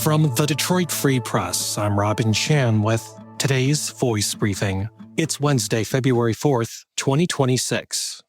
From the Detroit Free Press, I'm Robin Chan with today's Voice Briefing. It's Wednesday, February 4th, 2026.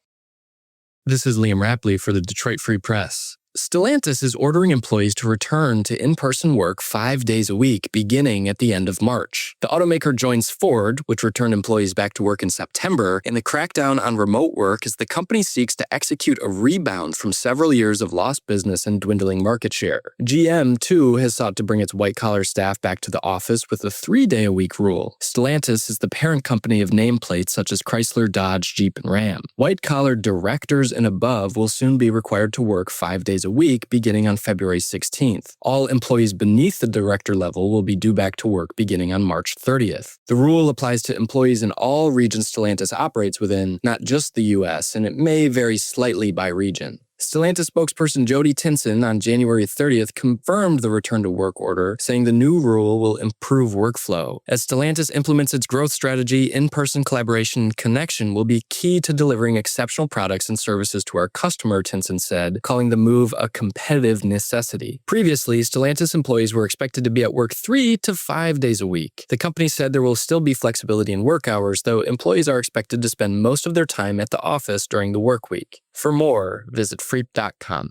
This is Liam Rapley for the Detroit Free Press. Stellantis is ordering employees to return to in-person work 5 days a week beginning at the end of March. The automaker joins Ford, which returned employees back to work in September, in the crackdown on remote work as the company seeks to execute a rebound from several years of lost business and dwindling market share. GM, too, has sought to bring its white-collar staff back to the office with a 3-day-a-week rule. Stellantis is the parent company of nameplates such as Chrysler, Dodge, Jeep, and Ram. White-collar directors and above will soon be required to work 5 days a week beginning on February 16th. All employees beneath the director level will be due back to work beginning on March 30th. The rule applies to employees in all regions Stellantis operates within, not just the U.S., and it may vary slightly by region. Stellantis spokesperson Jody Tinson on January 30th confirmed the return to work order, saying the new rule will improve workflow. As Stellantis implements its growth strategy, in-person collaboration and connection will be key to delivering exceptional products and services to our customer, Tinson said, calling the move a competitive necessity. Previously, Stellantis employees were expected to be at work 3 to 5 days a week. The company said there will still be flexibility in work hours, though employees are expected to spend most of their time at the office during the work week. For more, visit freep.com.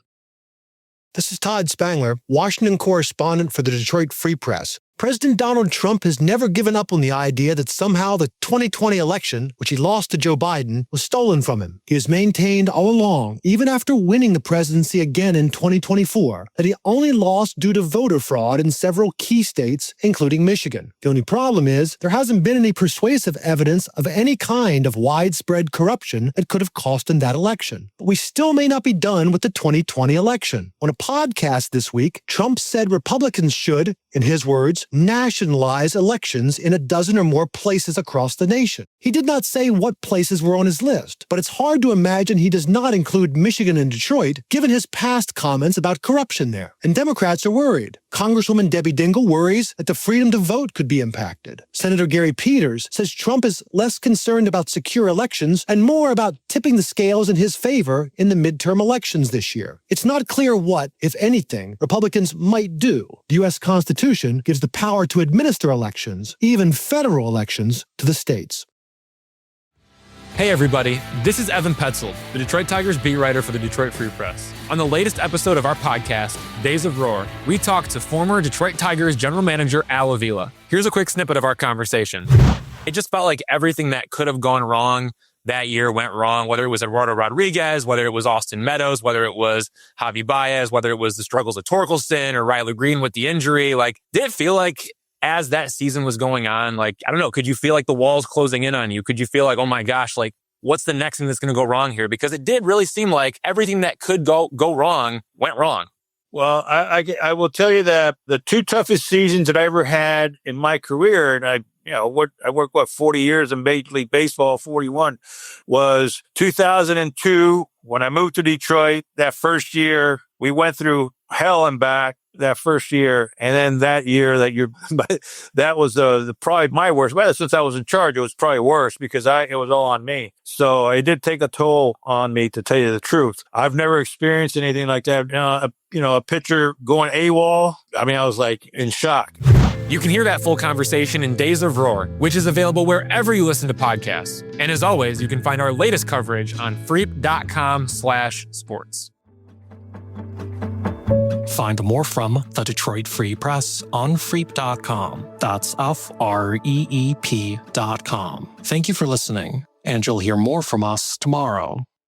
This is Todd Spangler, Washington correspondent for the Detroit Free Press. President Donald Trump has never given up on the idea that somehow the 2020 election, which he lost to Joe Biden, was stolen from him. He has maintained all along, even after winning the presidency again in 2024, that he only lost due to voter fraud in several key states, including Michigan. The only problem is there hasn't been any persuasive evidence of any kind of widespread corruption that could have cost him that election. But we still may not be done with the 2020 election. On a podcast this week, Trump said Republicans should, in his words, nationalize elections in a dozen or more places across the nation. He did not say what places were on his list, but it's hard to imagine he does not include Michigan and Detroit, given his past comments about corruption there. And Democrats are worried. Congresswoman Debbie Dingell worries that the freedom to vote could be impacted. Senator Gary Peters says Trump is less concerned about secure elections and more about tipping the scales in his favor in the midterm elections this year. It's not clear what, if anything, Republicans might do. The U.S. Constitution gives the power to administer elections, even federal elections, to the states. Hey everybody, this is Evan Petzold, the Detroit Tigers beat writer for the Detroit Free Press. On the latest episode of our podcast, Days of Roar, we talked to former Detroit Tigers general manager Al Avila. Here's a quick snippet of our conversation. It just felt like everything that could have gone wrong that year went wrong, whether it was Eduardo Rodriguez, whether it was Austin Meadows, whether it was Javi Baez, whether it was the struggles of Torkelson or Riley Green with the injury. Did it feel like as that season was going on, I don't know, could you feel like the walls closing in on you? Could you feel like, oh my gosh, what's the next thing that's going to go wrong here? Because it did really seem like everything that could go wrong went wrong. Well, I will tell you that the two toughest seasons that I ever had in my career, and I worked 40 years in Major League Baseball, 41, was 2002 when I moved to Detroit. That first year, we went through hell and back that first year. And then that year that was probably my worst. Well, since I was in charge, it was probably worse because it was all on me. So it did take a toll on me, to tell you the truth. I've never experienced anything like that. A pitcher going AWOL. I was in shock. You can hear that full conversation in Days of Roar, which is available wherever you listen to podcasts. And as always, you can find our latest coverage on freep.com/sports. Find more from the Detroit Free Press on freep.com. That's FREEP.com. Thank you for listening, and you'll hear more from us tomorrow.